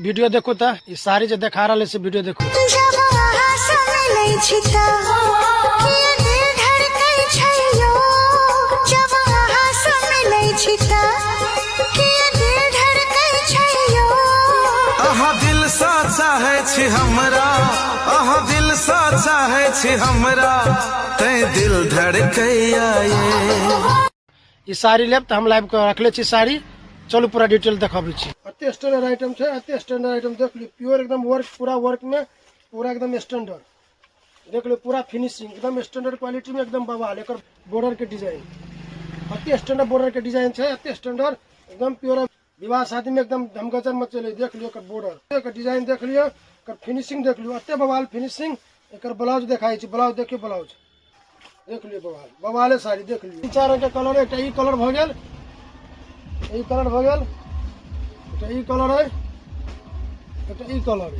Video देखो ता ई साड़ी जे देखा रहले से वीडियो देखो। दिल साचा है छी हमरा, दिल साचा है छी हमरा, तै दिल धड़कैया ये। ई साड़ी लेब त हम लाइव के रखले छी साड़ी। चलो पूरा डिटेल देखाबै छी। अते स्टैंडर्ड आइटम छै, अते स्टैंडर्ड आइटम देख ली, प्योर एकदम वर्क, पूरा वर्क में पूरा एकदम स्टैंडर्ड देख लो, पूरा फिनिशिंग एकदम स्टैंडर्ड क्वालिटी में एकदम बवाल। एकर बॉर्डर के डिजाइन अते स्टैंडर्ड बॉर्डर के डिजाइन छै, अते स्टैंडर्ड एकदम प्योर। विवाह शादी में एकदम धमगजर मत चले। देख लियो एकर बॉर्डर, एकर डिजाइन देख लियो, एकर फिनिशिंग देख लियो, अते बवाल फिनिशिंग। एकर ब्लाउज देखाई छी, ब्लाउज देखियो, ब्लाउज देख लियो, बवाल बवाले साड़ी देख लियो। तीन चार रंग के कलर है, ई कलर भ गेल, ई कलर भ गेल, ई कलर है, ई कलर है,